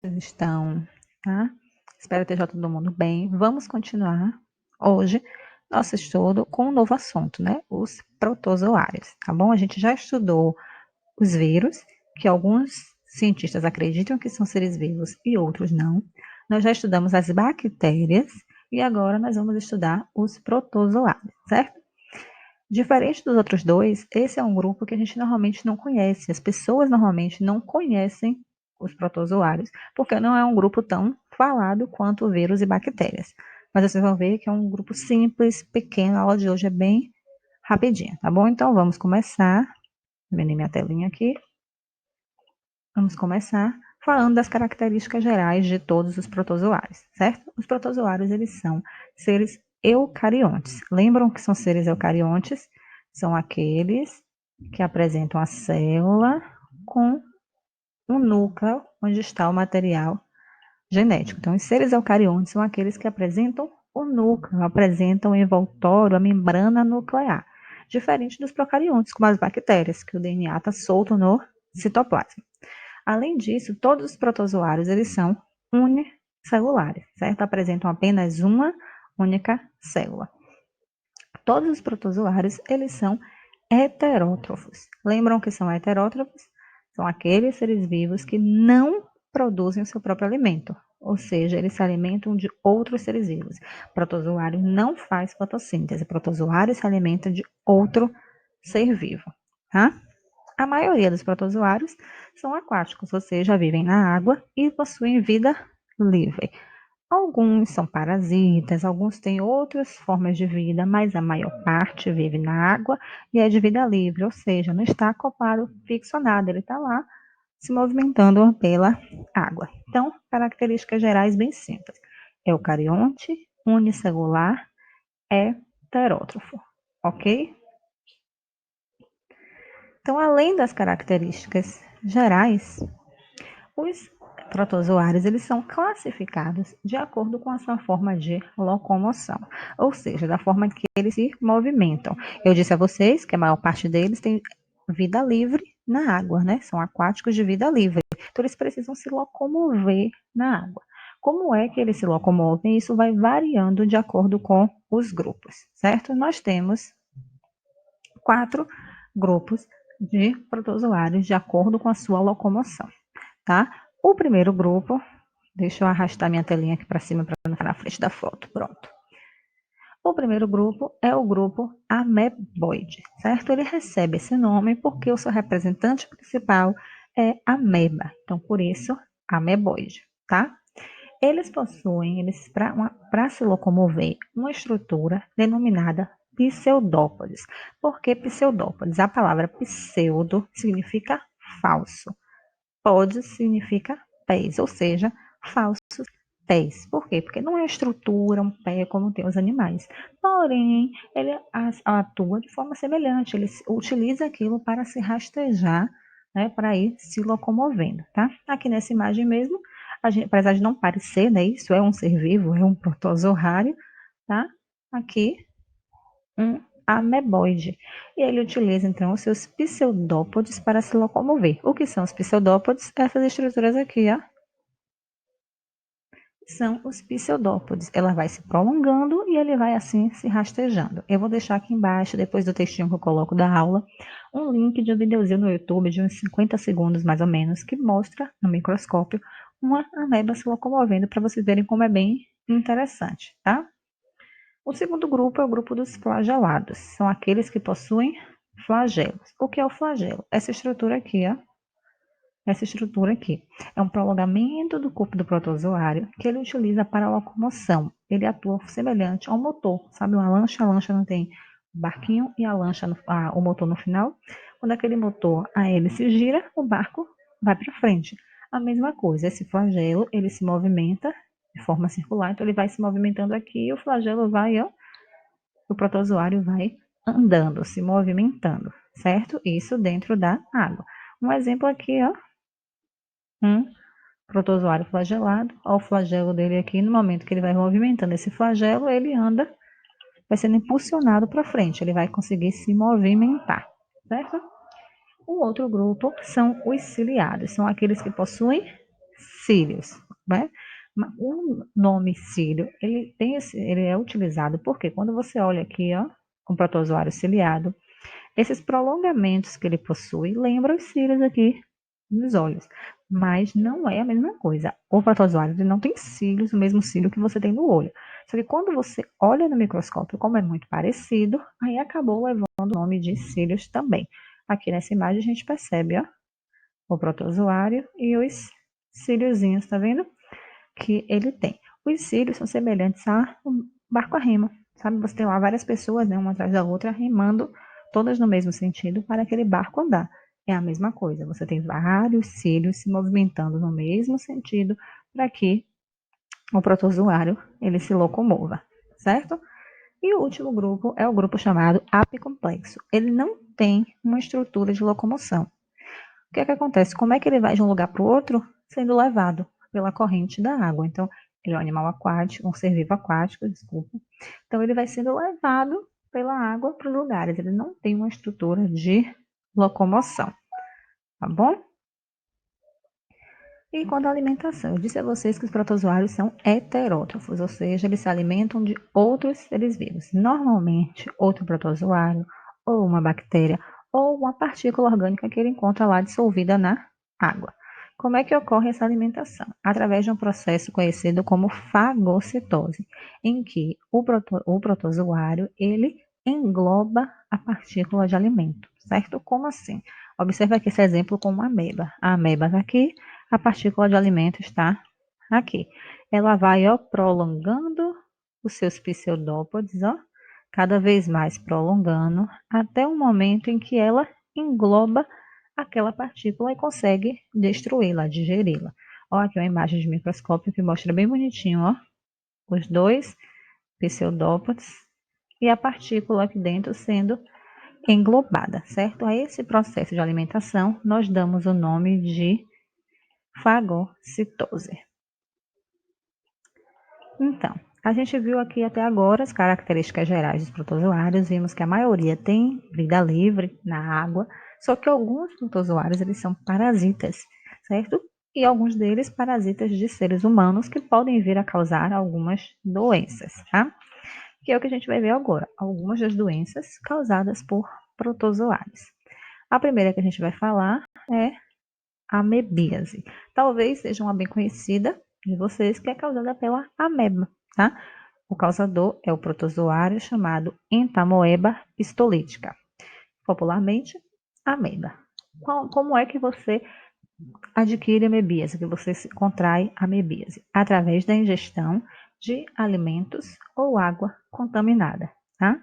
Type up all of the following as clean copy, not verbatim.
Vocês estão, tá? Espero que esteja todo mundo bem. Vamos continuar hoje nosso estudo com um novo assunto, né? Os protozoários, tá bom? A gente já estudou os vírus, que alguns cientistas acreditam que são seres vivos e outros não. Nós já estudamos as bactérias e agora nós vamos estudar os protozoários, certo? Diferente dos outros dois, esse é um grupo que a gente normalmente não conhece. As pessoas normalmente não conhecem os protozoários, porque não é um grupo tão falado quanto vírus e bactérias. Mas vocês vão ver que é um grupo simples, pequeno. A aula de hoje é bem rapidinha, tá bom? Então vamos começar. Vendo minha telinha aqui. Vamos começar falando das características gerais de todos os protozoários, certo? Os protozoários, eles são seres eucariontes. Lembram que são seres eucariontes? São aqueles que apresentam a célula com o núcleo onde está o material genético. Então, os seres eucariontes são aqueles que apresentam o núcleo, apresentam o envoltório, a membrana nuclear. Diferente dos procariontes, como as bactérias, que o DNA está solto no citoplasma. Além disso, todos os protozoários eles são unicelulares, certo? Apresentam apenas uma única célula. Todos os protozoários eles são heterótrofos. Lembram que são heterótrofos? São aqueles seres vivos que não produzem o seu próprio alimento, ou seja, eles se alimentam de outros seres vivos. O protozoário não faz fotossíntese, o protozoário se alimenta de outro ser vivo, tá? A maioria dos protozoários são aquáticos, ou seja, vivem na água e possuem vida livre. Alguns são parasitas, alguns têm outras formas de vida, mas a maior parte vive na água e é de vida livre, ou seja, não está acoplado fixo a nada, ele está lá se movimentando pela água. Então, características gerais bem simples: eucarionte, unicelular, heterótrofo, ok? Então, além das características gerais, os protozoários eles são classificados de acordo com a sua forma de locomoção, ou seja, da forma que eles se movimentam. Eu disse a vocês que a maior parte deles tem vida livre na água, né? São aquáticos de vida livre. Então, eles precisam se locomover na água. Como é que eles se locomovem? Isso vai variando de acordo com os grupos, certo? Nós temos 4 grupos de protozoários de acordo com a sua locomoção, tá? O primeiro grupo, deixa eu arrastar minha telinha aqui para cima para não ficar na frente da foto, pronto. O primeiro grupo é o grupo ameboide, certo? Ele recebe esse nome porque o seu representante principal é ameba, então por isso ameboide, tá? Eles possuem, para se locomover, uma estrutura denominada pseudópodes. Por que pseudópodes? A palavra pseudo significa falso. Podes significa pés, ou seja, falsos pés. Por quê? Porque não é estrutura, um pé como tem os animais. Porém, ele atua de forma semelhante, ele utiliza aquilo para se rastejar, né, para ir se locomovendo, tá? Aqui nessa imagem mesmo, apesar de não parecer, né, isso é um ser vivo, é um protozoário, tá? Aqui, um ameboide. E ele utiliza, então, os seus pseudópodes para se locomover. O que são os pseudópodes? Essas estruturas aqui, ó, são os pseudópodes. Ela vai se prolongando e ele vai, assim, se rastejando. Eu vou deixar aqui embaixo, depois do textinho que eu coloco da aula, um link de um videozinho no YouTube de uns 50 segundos, mais ou menos, que mostra, no microscópio, uma ameba se locomovendo, para vocês verem como é bem interessante, tá? O segundo grupo é o grupo dos flagelados. São aqueles que possuem flagelos. O que é o flagelo? Essa estrutura aqui, ó. Essa estrutura aqui é um prolongamento do corpo do protozoário que ele utiliza para a locomoção. Ele atua semelhante ao motor. Sabe uma lancha? A lancha não tem o barquinho e a lancha, o motor no final. Quando aquele motor, a hélice gira, o barco vai para frente. A mesma coisa, esse flagelo, ele se movimenta de forma circular, então ele vai se movimentando aqui e o flagelo vai, ó, o protozoário vai andando, se movimentando, certo? Isso dentro da água. Um exemplo aqui, ó, um protozoário flagelado, ó, o flagelo dele aqui, no momento que ele vai movimentando esse flagelo, ele anda, vai sendo impulsionado para frente, ele vai conseguir se movimentar, certo? O outro grupo são os ciliados, são aqueles que possuem cílios, né? O nome cílio, ele é utilizado porque quando você olha aqui, ó, com o protozoário ciliado, esses prolongamentos que ele possui lembram os cílios aqui nos olhos, mas não é a mesma coisa. O protozoário ele não tem cílios, o mesmo cílio que você tem no olho. Só que quando você olha no microscópio, como é muito parecido, aí acabou levando o nome de cílios também. Aqui nessa imagem a gente percebe, ó, o protozoário e os cíliozinhos, tá vendo? Que ele tem. Os cílios são semelhantes a um barco a remo, sabe? Você tem lá várias pessoas, né, uma atrás da outra, remando, todas no mesmo sentido, para aquele barco andar. É a mesma coisa, você tem vários cílios se movimentando no mesmo sentido para que o protozoário ele se locomova, certo? E o último grupo é o grupo chamado apicomplexo. Ele não tem uma estrutura de locomoção. O que é que acontece? Como é que ele vai de um lugar para o outro? Sendo levado pela corrente da água. Então, ele é um animal aquático, um ser vivo aquático, desculpa. Então, ele vai sendo levado pela água para os lugares. Ele não tem uma estrutura de locomoção, tá bom? E quanto à alimentação, eu disse a vocês que os protozoários são heterótrofos, ou seja, eles se alimentam de outros seres vivos. Normalmente, outro protozoário, ou uma bactéria, ou uma partícula orgânica que ele encontra lá dissolvida na água. Como é que ocorre essa alimentação? Através de um processo conhecido como fagocitose, em que o protozoário ele engloba a partícula de alimento, certo? Como assim? Observe aqui esse exemplo com uma ameba. A ameba está aqui, a partícula de alimento está aqui. Ela vai, ó, prolongando os seus pseudópodes, ó, cada vez mais prolongando, até o momento em que ela engloba aquela partícula e consegue destruí-la, digeri-la. Ó, aqui uma imagem de microscópio que mostra bem bonitinho, ó, os dois pseudópodes e a partícula aqui dentro sendo englobada, certo? A esse processo de alimentação nós damos o nome de fagocitose. Então, a gente viu aqui até agora as características gerais dos protozoários, vimos que a maioria tem vida livre na água, só que alguns protozoários eles são parasitas, certo? E alguns deles parasitas de seres humanos que podem vir a causar algumas doenças, tá? Que é o que a gente vai ver agora, algumas das doenças causadas por protozoários. A primeira que a gente vai falar é amebíase. Talvez seja uma bem conhecida de vocês, que é causada pela ameba, tá? O causador é o protozoário chamado Entamoeba histolítica, popularmente ameba. Como é que você adquire amebíase, que você se contrai amebíase? Através da ingestão de alimentos ou água contaminada, tá?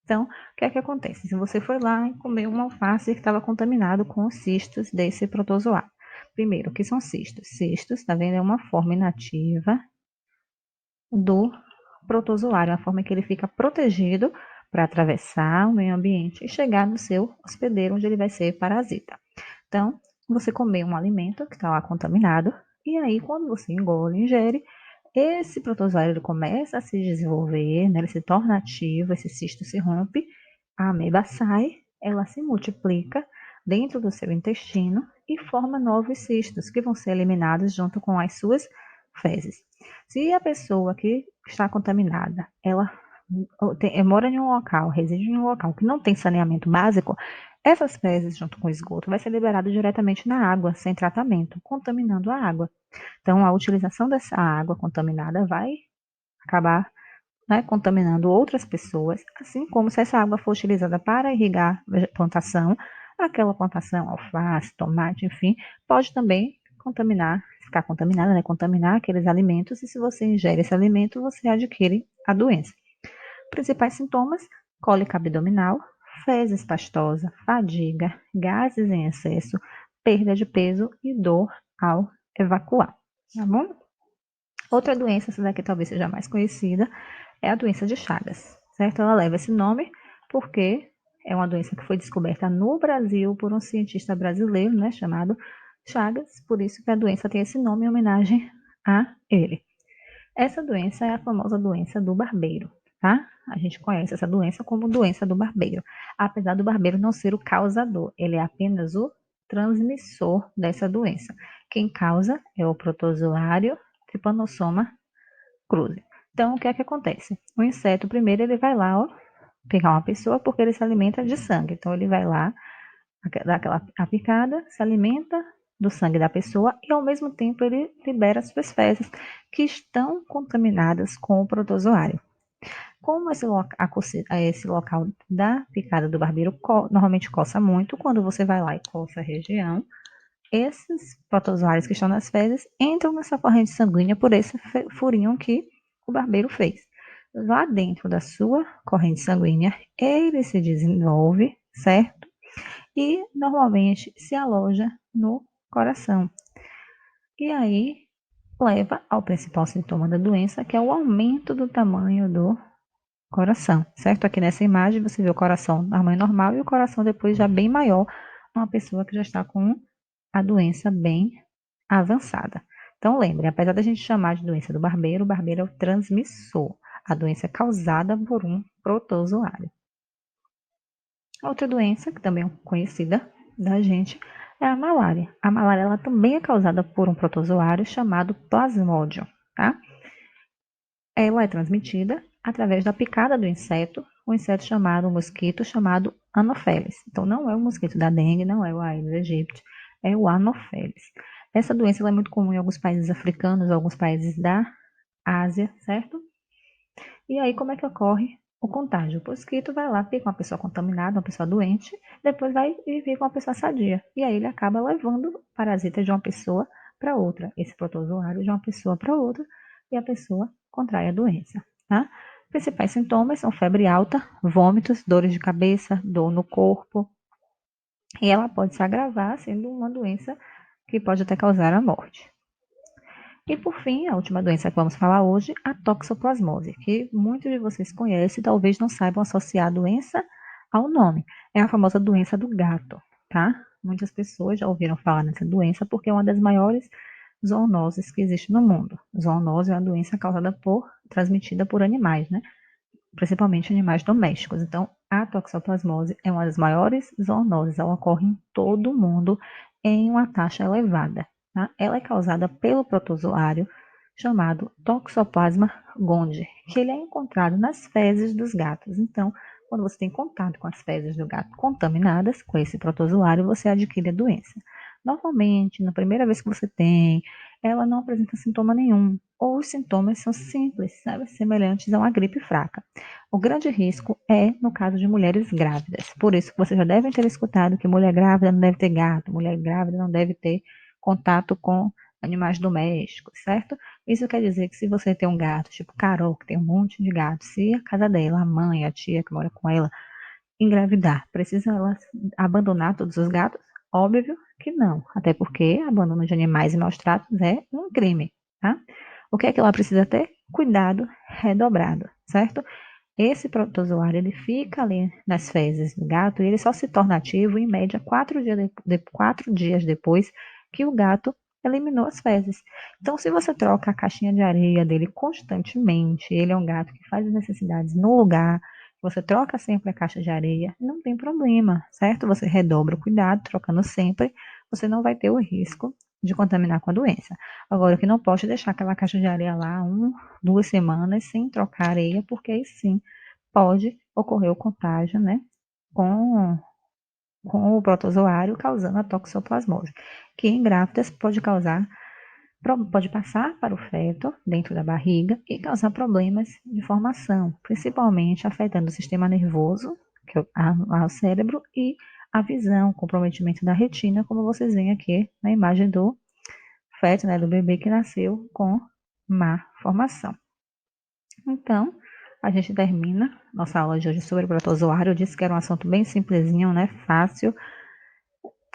Então, o que é que acontece? Se você foi lá e comeu uma alface que estava contaminado com os cistos desse protozoário. Primeiro, o que são cistos? Cistos, tá vendo? É uma forma inativa do protozoário, a forma que ele fica protegido para atravessar o meio ambiente e chegar no seu hospedeiro, onde ele vai ser parasita. Então, você comeu um alimento que está lá contaminado, e aí, quando você engole, ingere, esse protozoário ele começa a se desenvolver, né? Ele se torna ativo, esse cisto se rompe, a ameba sai, ela se multiplica dentro do seu intestino e forma novos cistos que vão ser eliminados junto com as suas fezes. Se a pessoa que está contaminada, ela mora em um local, reside em um local que não tem saneamento básico, essas fezes junto com o esgoto vai ser liberado diretamente na água, sem tratamento, contaminando a água. Então, a utilização dessa água contaminada vai acabar, né, contaminando outras pessoas, assim como se essa água for utilizada para irrigar a plantação, aquela plantação, alface, tomate, enfim, pode também contaminar, ficar contaminada, né, contaminar aqueles alimentos, e se você ingere esse alimento, você adquire a doença. Principais sintomas: cólica abdominal, fezes pastosa, fadiga, gases em excesso, perda de peso e dor ao evacuar. Tá bom? Outra doença, essa daqui talvez seja mais conhecida, é a doença de Chagas, certo? Ela leva esse nome porque é uma doença que foi descoberta no Brasil por um cientista brasileiro, né, chamado Chagas, por isso que a doença tem esse nome em homenagem a ele. Essa doença é a famosa doença do barbeiro, tá? A gente conhece essa doença como doença do barbeiro, apesar do barbeiro não ser o causador, ele é apenas o transmissor dessa doença. Quem causa é o protozoário Trypanosoma cruzi. Então, o que é que acontece? O inseto, primeiro, ele vai lá, ó, pegar uma pessoa porque ele se alimenta de sangue. Então, ele vai lá, dá aquela a picada, se alimenta do sangue da pessoa e, ao mesmo tempo, ele libera suas fezes que estão contaminadas com o protozoário. Como esse local da picada do barbeiro normalmente coça muito, quando você vai lá e coça a região, esses protozoários que estão nas fezes entram nessa corrente sanguínea por esse furinho que o barbeiro fez. Lá dentro da sua corrente sanguínea, ele se desenvolve, certo? E normalmente se aloja no coração. E aí leva ao principal sintoma da doença, que é o aumento do tamanho do coração, certo? Aqui nessa imagem você vê o coração na tamanho normal e o coração depois já bem maior, uma pessoa que já está com a doença bem avançada. Então lembre, apesar da gente chamar de doença do barbeiro, o barbeiro é o transmissor. A doença é causada por um protozoário. Outra doença, que também é conhecida da gente, é a malária. A malária ela também é causada por um protozoário chamado Plasmodium, tá? Ela é transmitida através da picada do inseto, um inseto chamado, um mosquito chamado Anopheles. Então, não é o mosquito da dengue, não é o Aedes aegypti, é o Anopheles. Essa doença é muito comum em alguns países africanos, alguns países da Ásia, certo? E aí, como é que ocorre o contágio? O mosquito vai lá, fica uma pessoa contaminada, uma pessoa doente, depois vai e fica uma pessoa sadia. E aí ele acaba levando parasitas de uma pessoa para outra, esse protozoário de uma pessoa para outra, e a pessoa contrai a doença, tá? Principais sintomas são febre alta, vômitos, dores de cabeça, dor no corpo, e ela pode se agravar sendo uma doença que pode até causar a morte. E por fim, a última doença que vamos falar hoje, a toxoplasmose, que muitos de vocês conhecem e talvez não saibam associar a doença ao nome. É a famosa doença do gato, tá? Muitas pessoas já ouviram falar nessa doença porque é uma das maiores zoonoses que existe no mundo. Zoonose é uma doença transmitida por animais, né? Principalmente animais domésticos. Então, a toxoplasmose é uma das maiores zoonoses. Ela ocorre em todo o mundo em uma taxa elevada. Tá? Ela é causada pelo protozoário chamado Toxoplasma gondii, que ele é encontrado nas fezes dos gatos. Então, quando você tem contato com as fezes do gato contaminadas com esse protozoário, você adquire a doença. Normalmente, na primeira vez que você tem, ela não apresenta sintoma nenhum, ou os sintomas são simples, sabe, semelhantes a uma gripe fraca. O grande risco é no caso de mulheres grávidas. Por isso, vocês já devem ter escutado que mulher grávida não deve ter gato, mulher grávida não deve ter contato com animais domésticos, certo? Isso quer dizer que se você tem um gato, tipo Carol, que tem um monte de gatos, se a casa dela, a mãe, a tia que mora com ela, engravidar, precisa ela abandonar todos os gatos? Óbvio que não, até porque abandono de animais e maus tratos é um crime, tá? O que é que ela precisa ter? Cuidado redobrado, certo? Esse protozoário ele fica ali nas fezes do gato e ele só se torna ativo em média 4 dias depois que o gato eliminou as fezes. Então, se você troca a caixinha de areia dele constantemente, ele é um gato que faz as necessidades no lugar, você troca sempre a caixa de areia, não tem problema, certo? Você redobra o cuidado, trocando sempre, você não vai ter o risco de contaminar com a doença. Agora, o que não pode é deixar aquela caixa de areia lá 2 semanas sem trocar areia, porque aí sim pode ocorrer o contágio, né, com, com o protozoário causando a toxoplasmose, que em grávidas pode passar para o feto dentro da barriga e causar problemas de formação, principalmente afetando o sistema nervoso, que é o cérebro, e a visão, comprometimento da retina, como vocês veem aqui na imagem do feto, né, do bebê que nasceu com má formação. Então, a gente termina nossa aula de hoje sobre o protozoário. Eu disse que era um assunto bem simplesinho, né, fácil.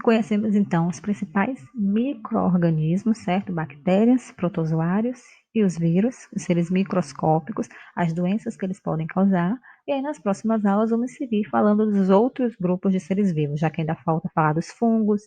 Conhecemos então os principais micro-organismos, certo? Bactérias, protozoários e os vírus, os seres microscópicos, as doenças que eles podem causar. E aí nas próximas aulas vamos seguir falando dos outros grupos de seres vivos, já que ainda falta falar dos fungos,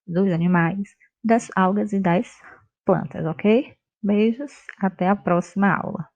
dos animais, das algas e das plantas, ok? Beijos, até a próxima aula.